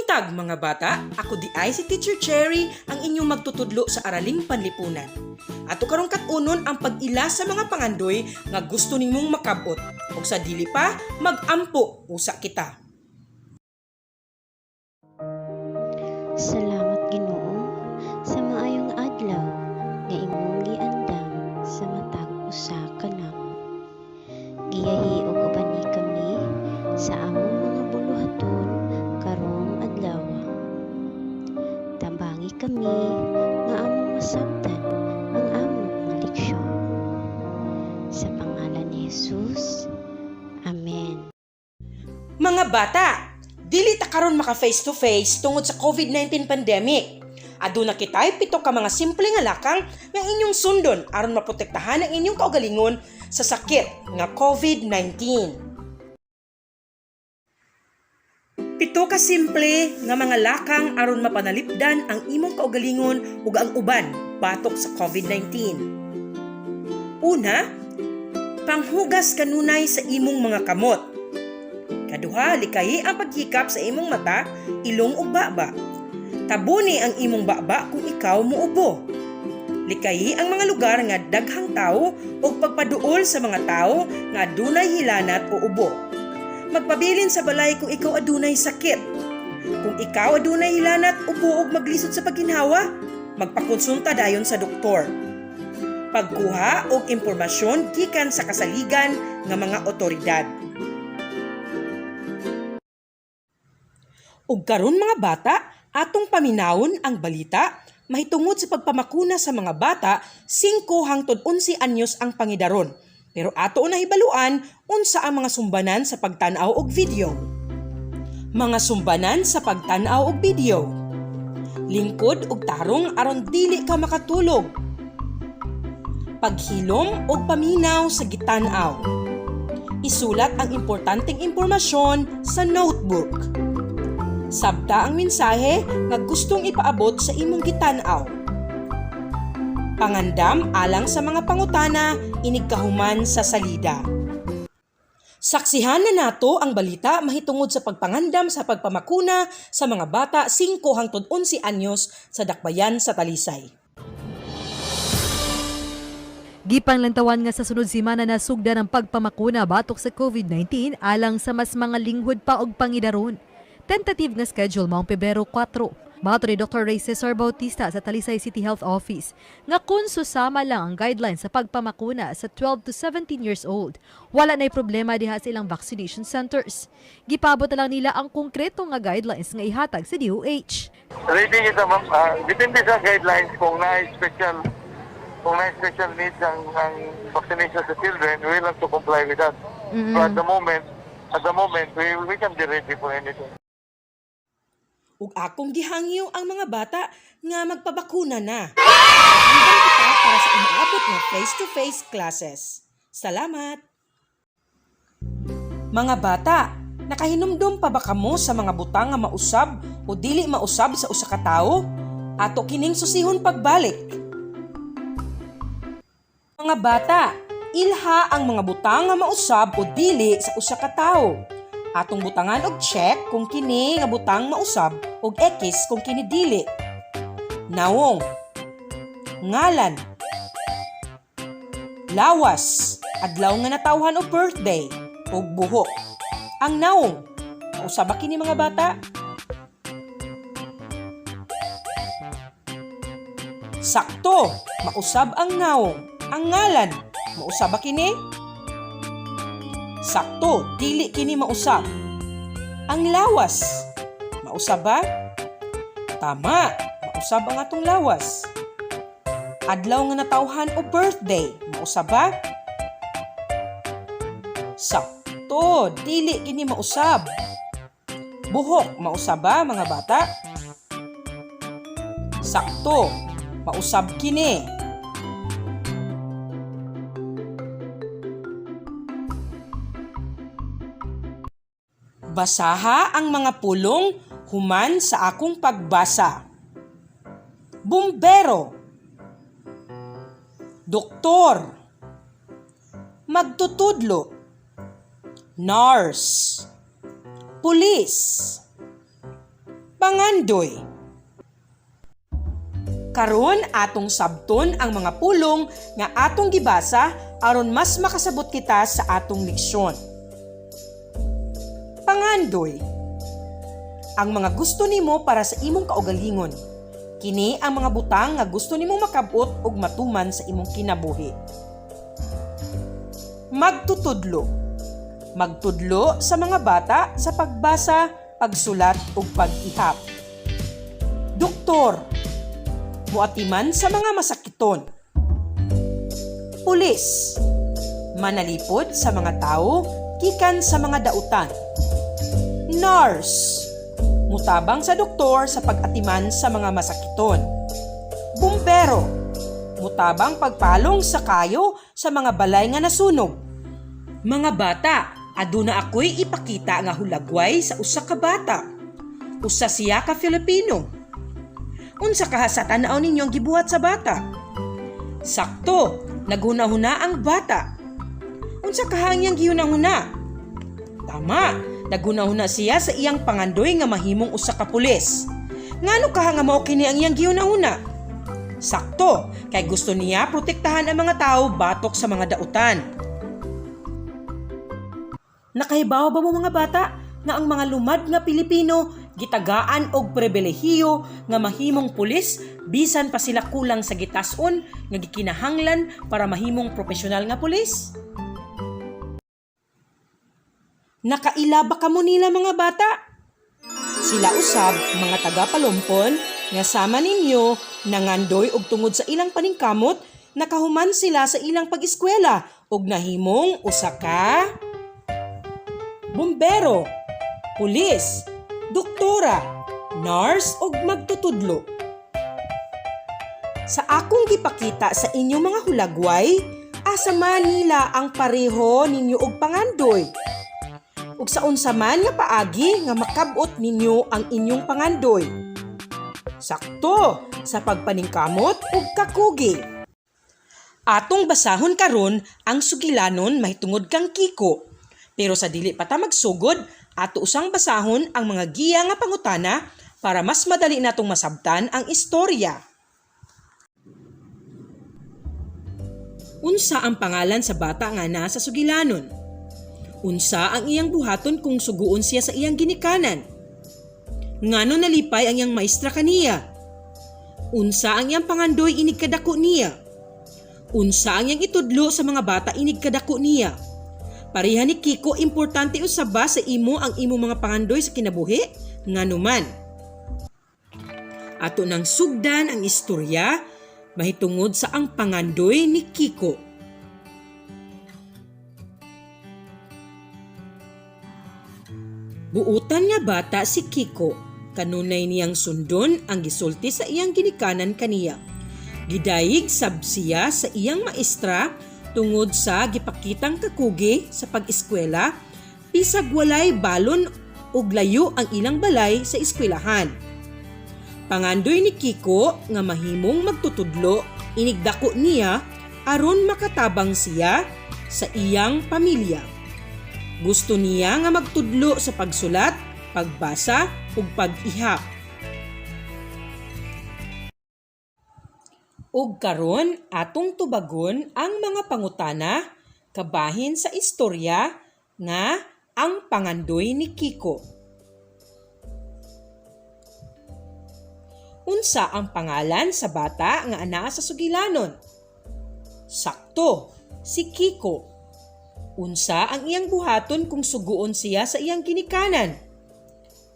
Buntag mga bata, ako di ay si Teacher Cherry ang inyong magtutudlo sa Araling Panlipunan. Ato karong kat-unon ang pag-ila sa mga pangandoy nga gusto nimong makabot. Ug sa dili pa, mag-ampo usa kita. Salamat Ginoo sa maayong adlaw nga imong giandam sa matag usa ka namo. Giyahi og uban ni kami sa among mga buluhaton karong adlaw. Tambangi kami nga among masabtan ang among mga leksyon. Sa pangalan ni Jesus. Amen. Mga bata, dili ta karon maka face to face tungod sa COVID-19 pandemic. Aduna kitay pito ka mga simple nga lakang nga inyong sundon aron maprotektahan ang inyong kaugalingon sa sakit nga COVID-19. Pito ka simple nga mga lakang aron mapanalipdan ang imong kaugalingon ug ang uban batok sa COVID-19. Una, panghugas kanunay sa imong mga kamot. Kaduha, likayi ang paghikap sa imong mata, ilong ug baba. Tabuni ang imong baba kung ikaw muubo. Likayi ang mga lugar nga daghang tawo ug pagpaduol sa mga tawo nga adunay hilanat o ubo. Magpabilin sa balay kung ikaw adunay sakit. Kung ikaw adunay hilanat, ubo ug maglisod sa pagginhawa, magpakonsulta dayon sa doktor. Pagkuha og impormasyon gikan sa kasaligan nga mga otoridad. Ug karon mga bata, atong paminawon ang balita mahitungod sa pagpamakuna sa mga bata 5 hangtod 11 anyos ang pangidaron. Pero ato na hibaluan unsa ang mga sumbanan sa pagtan-aw og video. Mga sumbanan sa pagtan-aw og video. Lingkod og tarong aron dili ka makatulog. Paghilom o paminaw sa gitan-aw. Isulat ang importanteng impormasyon sa notebook. Sabta ang mensahe nga gustong ipaabot sa imong gitan-aw. Pangandam alang sa mga pangutana inig kahuman sa salida. Saksihan na nato ang balita mahitungod sa pagpangandam sa pagpamakuna sa mga bata 5 hangtod 11 anyos sa Dakbayan sa Talisay. Gipanglantawan nga sa sunod semana na sugda ng pagpamakuna batok sa COVID-19 alang sa mas mga linghod pa og pangidaron. Tentative nga schedule maong Pebrero 4. Mato ni Dr. Ray Cesar Bautista sa Talisay City Health Office nga kung susama lang ang guidelines sa pagpamakuna sa 12 to 17 years old, wala na'y problema diha sa ilang vaccination centers. Gipabot na lang nila ang konkreto nga guidelines nga ihatag sa DOH. Ready kita ma'am. Depende sa guidelines kung na-special needs ang vaccination sa children, we will have to comply with that. But at the moment, we can be ready for anything. Ug akong gihangyo ang mga bata nga magpabakuna na. Hanggang kita para sa umaabot nga face-to-face classes. Salamat! Mga bata, nakahinumdum pa ba kamo sa mga butang nga mausab o dili mausab sa usa ka tawo? Ato kining susihon pagbalik. Mga bata, ilha ang mga butang nga mausab o dili sa usa ka tawo. Atong butangan og check kung kini nga butang mausab og X kung kini dili. Nawong, ngalan, lawas, adlaw nga natawhan o birthday, ug buhok. Ang nawong, mausab ba kini mga bata? Sakto, mausab ang nawong. Ang ngalan, mausab ba kini? Sakto, dili kini mausab. Ang lawas, mausab ba? Tama, mausab ang atong lawas. Adlaw nga natawhan o birthday, mausab ba? Sakto, dili kini mausab. Buhok, mausab ba mga bata? Sakto, mausab kini. Basaha ang mga pulong human sa akong pagbasa. Bumbero, doktor, magtutudlo, nurse, pulis, Pangandoy. Karon atong sabton ang mga pulong nga atong gibasa aron mas makasabot kita sa atong leksyon. Pangandoy. Ang mga gusto nimo para sa imong kaugalingon. Kini ang mga butang nga gusto nimo makabot ug matuman sa imong kinabuhi. Magtutudlo. Magtudlo sa mga bata sa pagbasa, pagsulat ug pag-ihap. Doktor. Muatiman sa mga masakiton. Pulis. Manalipod sa mga tao gikan sa mga dautan. Nurse. Mutabang sa doktor sa pag-atiman sa mga masakiton. Bumbero. Mutabang pagpalong sa kayo sa mga balay nga nasunog. Mga bata, aduna ako'y ipakita nga hulagway sa usa ka bata. Usa siya ka Filipino. Unsa kahasatan naaw ninyong gibuhat sa bata? Sakto, naghuna-huna ang bata. Unsa kahangyang gihuna-huna? Tama, naghuna-huna siya sa iyang pangandoy nga mahimong usa ka pulis. Ngano kaha nga mao kini ang iyang gihuna-huna? Sakto, kay gusto niya protektahan ang mga tao batok sa mga dautan. Nakahibaw ba mo mga bata nga ang mga lumad nga Pilipino gitagaan og pribilehiyo nga mahimong pulis bisan pa sila kulang sa gitas-on nga gikinahanglan para mahimong profesional nga pulis? Nakaila ba kamo nila mga bata? Sila usab mga taga-Palumpon nga sama ninyo nangandoy og tungod sa ilang paningkamot nakahuman sila sa ilang pag-eskwela og nahimong usa ka bumbero, pulis, doktora, nurse ug magtutudlo. Sa akong gipakita sa inyo mga hulagway, asa man nila ang pareho ninyo og pangandoy. Ug sa unsa man nga paagi nga makabot ninyo ang inyong pangandoy. Sakto sa pagpaningkamot ug kakugi. Atong basahon karon ang sugilanon mahitungod kang Kiko. Pero sa dili pa ta magsugod, ato usang basahon ang mga giya nga pangutana para mas madali natong masabtan ang istorya. Unsa ang pangalan sa bata nga naa sa sugilanon? Unsa ang iyang buhaton kung suguon siya sa iyang ginikanan? Ngano nalipay ang iyang maestra kaniya? Unsa ang iyang pangandoy inig kadako niya? Unsa ang iyang itudlo sa mga bata inig kadako niya? Pareha ni Kiko, importante usab ba sa imo ang imo mga pangandoy sa kinabuhi? Ngano man. Ato nang sugdan ang istorya mahitungod sa ang pangandoy ni Kiko. Buutan nga bata si Kiko, kanunay niyang sundon ang gisulti sa iyang ginikanan kaniya. Gidayig sab siya sa iyang maestra tungod sa gipakitang kakugi sa pag-eskwela, bisag walay balon ug layo ang ilang balay sa eskwelahan. Pangandoy ni Kiko nga mahimong magtutudlo, inigdako niya aron makatabang siya sa iyang pamilya. Gusto niya nga magtudlo sa pagsulat, pagbasa ug pag-ihap. Ug karon atong tubagon ang mga pangutana kabahin sa istorya nga ang pangandoy ni Kiko. Unsa ang pangalan sa bata nga anaa sa sugilanon? Sakto, si Kiko. Unsa ang iyang buhaton kung suguon siya sa iyang ginikanan?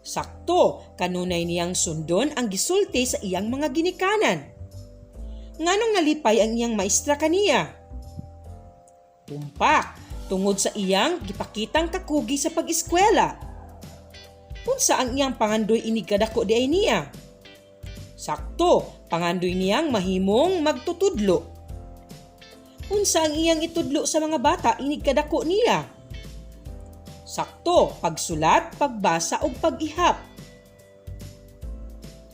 Sakto, kanunay niyang sundon ang gisulti sa iyang mga ginikanan. Nganong nalipay ang iyang maestra kaniya? Tumpak, tungod sa iyang gipakitang kakugi sa pag-eskwela. Unsa ang iyang pangandoy inig kadako di ay niya? Sakto, pangandoy niyang mahimong magtutudlo. Unsa ang iyang itudlo sa mga bata inig kadako niya? Sakto, pagsulat, pagbasa ug pag-ihap.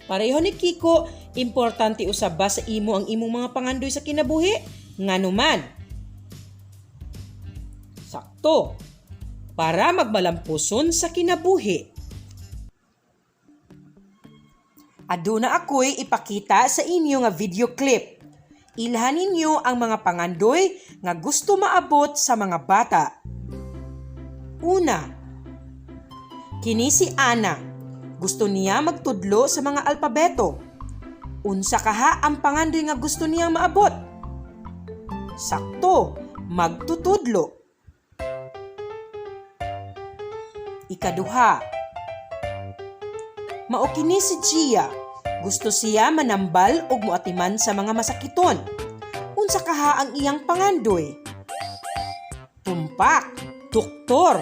Pareho ni Kiko, importante usab ba sa imo ang imong mga pangandoy sa kinabuhi? Ngano man. Sakto, para magmalampuson sa kinabuhi. Aduna ako'y ipakita sa inyo nga video clip. Ilhan ninyo ang mga pangandoy nga gusto maabot sa mga bata. Una, kini si Ana. Gusto niya magtudlo sa mga alpabeto. Unsa kaha ang pangandoy nga gusto niyang maabot? Sakto, magtutudlo. Ikaduha, mao kini si Gia. Gusto siya manambal og muatiman sa mga masakiton. Unsa kaha ang iyang pangandoy? Tumpak, doktor.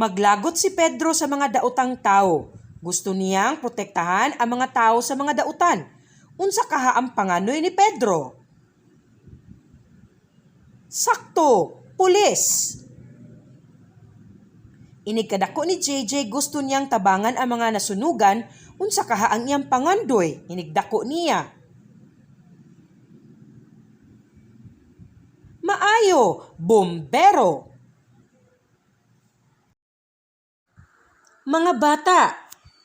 Maglagot si Pedro sa mga daotang tao. Gusto niyang protektahan ang mga tao sa mga dautan. Unsa kaha ang panganoy ni Pedro? Sakto, pulis. Inigkadako ni JJ gusto niyang tabangan ang mga nasunugan. Unsa kaha ang iyang pangandoy? Inigdako niya. Maayo, bombero. Mga bata,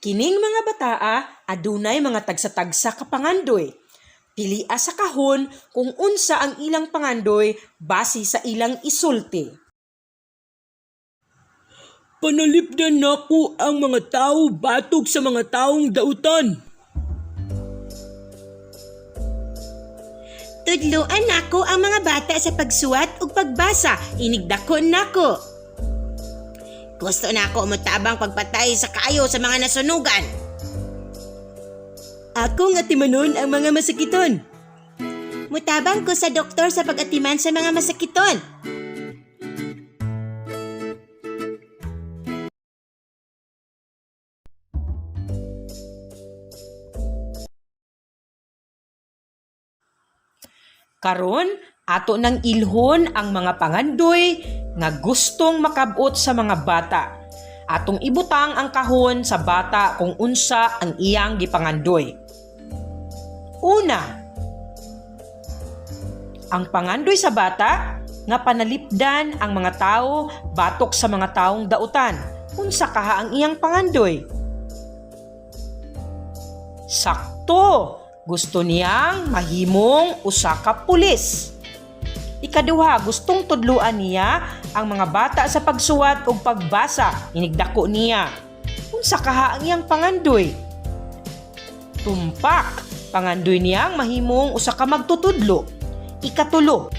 kining mga bataa adunay mga tagsa-tagsa ka pangandoy. Pilia sa kahon kung unsa ang ilang pangandoy base sa ilang isulti. Panalipdan nako ang mga tao batog sa mga taong dautan. Tudloan nako ang mga bata sa pagsuwat ug pagbasa, inigdakon nako. Gusto nako mutabang pagpatay sa kaayo sa mga nasunugan. Ako nga timanon ang mga masakiton. Mutabang ko sa doktor sa pag-atiman sa mga masakiton. Karon, ato nang ilhon ang mga pangandoy nga gustong makabot sa mga bata. Atong ibutang ang kahon sa bata kung unsa ang iyang gipangandoy. Una, ang pangandoy sa bata nga panalipdan ang mga tao batok sa mga taong dautan. Unsa kaha ang iyang pangandoy? Sakto! Gusto niyang mahimong usa ka pulis. Ikaduha, gustong tudluan niya ang mga bata sa pagsuwat ug pagbasa. Inigdako niya. Unsa kaha ang iyang pangandoy? Tumpak. Pangandoy niyang mahimong usa ka magtutudlo. Ikatulo,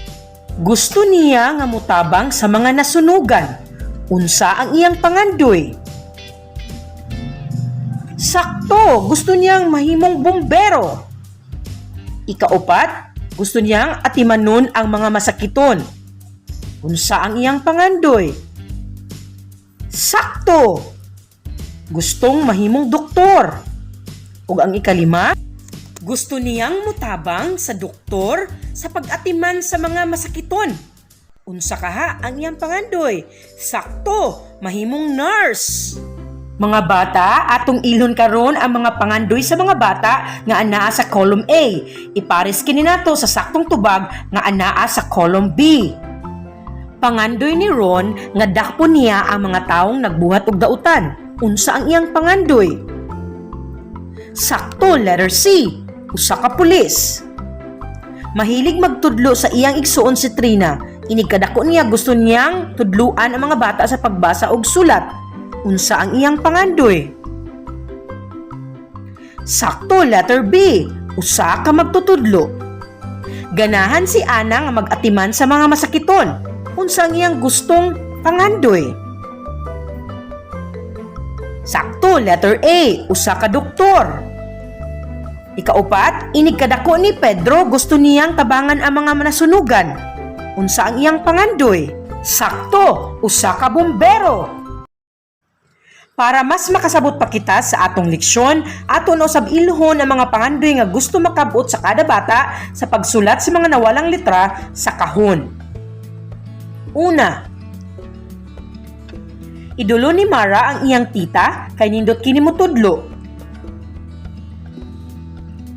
gusto niya nga mutabang sa mga nasunugan. Unsa ang iyang pangandoy? Sakto, gusto niyang mahimong bombero. Ikaupat, gusto niyang atimanon ang mga masakiton. Unsa ang iyang pangandoy? Sakto! Gustong mahimong doktor. Ug ang ikalima, gusto niyang mutabang sa doktor sa pag-atiman sa mga masakiton. Unsa kaha ang iyang pangandoy? Sakto! Mahimong nurse. Mga bata, atong ilhon karon ang mga pangandoy sa mga bata nga anaa sa column A. Ipares kini nato sa saktong tubag nga anaa sa column B. Pangandoy ni Ron nga dakpo niya ang mga taong nagbuhat og dautan. Unsa ang iyang pangandoy? Sakto, letter C. Usa ka pulis. Mahilig magtudlo sa iyang igsuon si Trina. Inigkadako niya gusto niyang tudluan ang mga bata sa pagbasa og sulat. Unsa ang iyang pangandoy? Sakto, letter B. Usa ka magtutudlo. Ganahan si Ana nga mag-atiman sa mga masakiton. Unsa ang iyang gustong pangandoy? Sakto, letter A. Usa ka doktor. Ikaupat, inigkadako ni Pedro gusto niyang tabangan ang mga nasunugan. Unsa ang iyang pangandoy? Sakto, usa ka bombero. Para mas makasabot pa kita sa atong leksyon, aton usab ilhon ang mga pangandoy nga gusto makabot sa kada bata sa pagsulat sa mga nawalang letra sa kahon. Una, idulo ni Mara ang iyang tita kay nindot kini mo tudlo.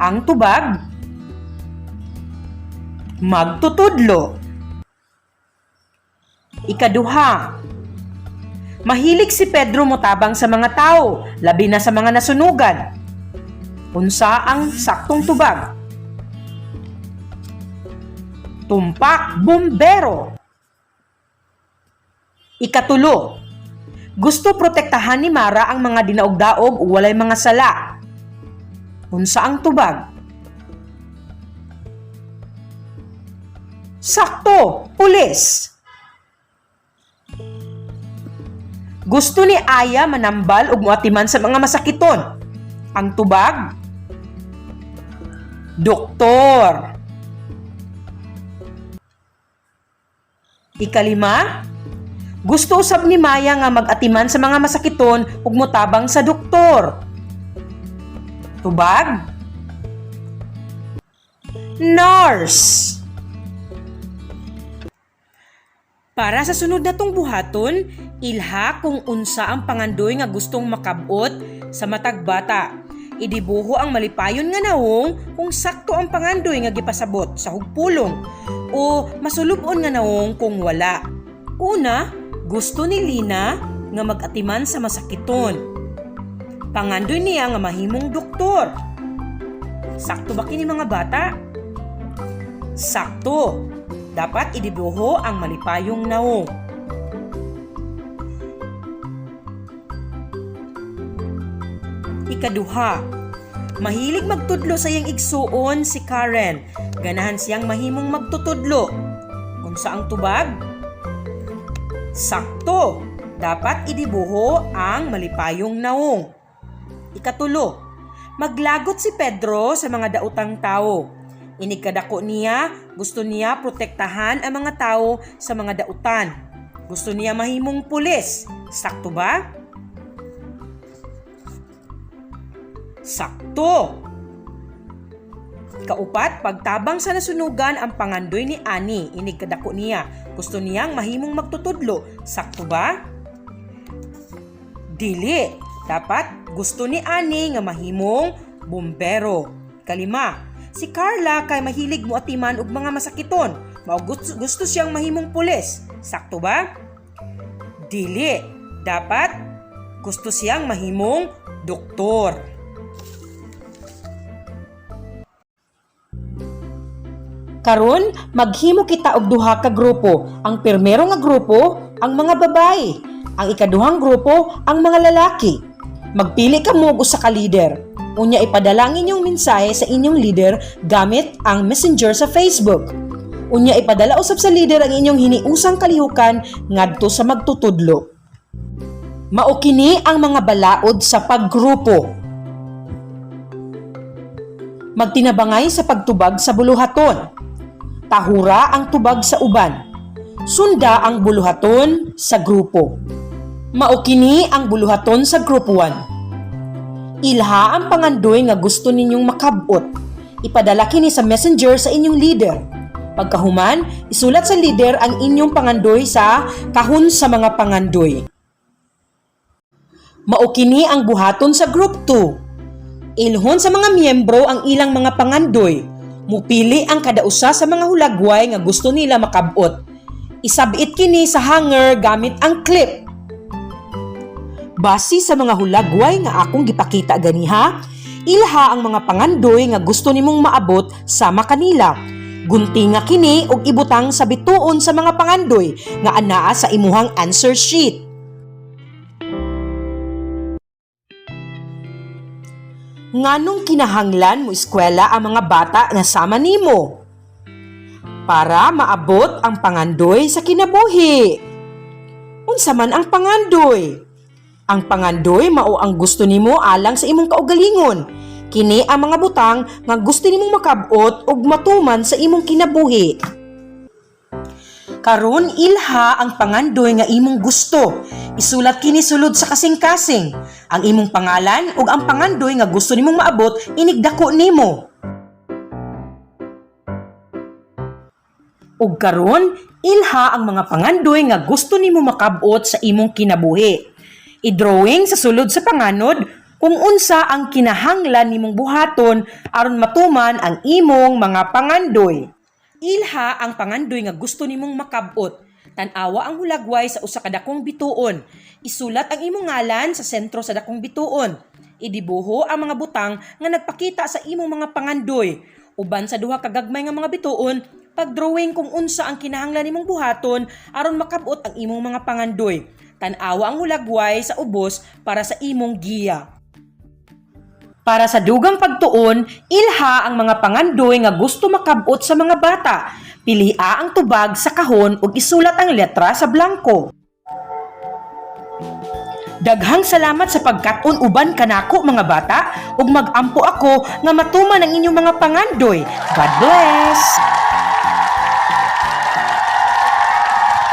Ang tubag, magtutudlo. Ikaduha, mahilig si Pedro motabang sa mga tao, labi na sa mga nasunugan. Unsa ang saktong tubag? Tumpak bumbero. Ikatulo, gusto protektahan ni Mara ang mga dinaog-daog o walay mga sala. Unsa ang tubag? Sakto, pulis. Gusto ni Aya manambal ug moatiman sa mga masakiton. Ang tubag? Doktor. Ikalima, gusto usab ni Maya nga mag-atiman sa mga masakiton ug motabang sa doktor. Tubag? Nurse. Para sa sunod na tong buhaton, ilha kung unsa ang pangandoy nga gustong makabot sa matag bata. Idibuho ang malipayon nga naong kung sakto ang pangandoy nga gipasabot sa hugpulong o masulubon nga naong kung wala. Una, gusto ni Lina nga mag-atiman sa masakiton. Pangandoy niya nga mahimong doktor. Sakto ba kini mga bata? Sakto. Dapat idibuho ang malipayong naong. Ikaduha, mahilig magtudlo sa iyang igsuon si Karen. Ganahan siyang mahimong magtutudlo. Kung saang tubag? Sakto. Dapat idibuho ang malipayong naong. Ikatulo, maglagot si Pedro sa mga daotang tao. Inikadako niya, gusto niya protektahan ang mga tao sa mga dautan. Gusto niya mahimong pulis. Sakto ba? Sakto! Kaupat, pagtabang sa nasunugan ang pangandoy ni Ani, inikadako niya. Gusto niyang mahimong magtutudlo. Sakto ba? Dili. Dapat gusto ni Ani nga mahimong bumbero. Kalima, si Carla kay mahilig moatiman og mga masakiton. Gusto siyang mahimong pulis. Sakto ba? Dili. Dapat gusto siyang mahimong doktor. Karon, maghimo kita og duha ka grupo. Ang pirmero nga grupo, ang mga babae. Ang ikaduhang grupo, ang mga lalaki. Magpili ka mo og usa ka leader. Unya ipadala ang inyong mensahe sa inyong leader gamit ang Messenger sa Facebook. Unya ipadala usab sa leader ang inyong hiniusang kalihukan ngadto sa magtutudlo. Mao kini ang mga balaod sa paggrupo. Magtinabangay sa pagtubag sa buluhaton. Tahura ang tubag sa uban. Sunda ang buluhaton sa grupo. Mao kini ang buluhaton sa grupo 1. Ilha ang pangandoy nga gusto ninyong makabot. Ipadala kini sa Messenger sa inyong leader. Pagkahuman, isulat sa leader ang inyong pangandoy sa kahon sa mga pangandoy. Mao kini ang buhaton sa group 2. Ilhon sa mga miyembro ang ilang mga pangandoy. Mupili ang kada usa sa mga hulagway nga gusto nila makabot. Isabit kini sa hanger gamit ang clip. Base sa mga hulagway nga akong gipakita ganiha, ilha ang mga pangandoy nga gusto nimong maabot sama kanila. Guntinga kini og ibutang sa bituon sa mga pangandoy nga anaa sa imuhang answer sheet. Nganong kinahanglan mo eskwela ang mga bata nga sama nimo? Para maabot ang pangandoy sa kinabuhi. Unsa man ang pangandoy? Ang pangandoy mao ang gusto nimo alang sa imong kaugalingon. Kini ang mga butang nga gusto nimong makabot ug matuman sa imong kinabuhi. Karon ilha ang pangandoy nga imong gusto. Isulat kini sulod sa kasing-kasing. Ang imong pangalan ug ang pangandoy nga gusto nimong maabot inigdako nimo. Ug karon, ilha ang mga pangandoy nga gusto nimo makabot sa imong kinabuhi. I-drawing sa sulod sa panganod kung unsa ang kinahanglan nimong buhaton aron matuman ang imong mga pangandoy. Ilha ang pangandoy nga gusto nimong makabot. Tan-awa ang hulagway sa usa ka dakong bituon. Isulat ang imong ngalan sa sentro sa dakong bituon. Idibuho ang mga butang nga nagpakita sa imong mga pangandoy. Uban sa duha ka gagmay nga mga bituon, pag-drawing kung unsa ang kinahanglan nimong buhaton aron makabot ang imong mga pangandoy. Tan-awa ang hulagway sa ubos para sa imong giya. Para sa dugang pagtuon, ilha ang mga pangandoy nga gusto makabot sa mga bata. Pilia ang tubag sa kahon ug isulat ang letra sa blanko. Daghang salamat sa pagkat-on uban kanako mga bata ug mag-ampo ako nga matuman ang inyong mga pangandoy. God bless!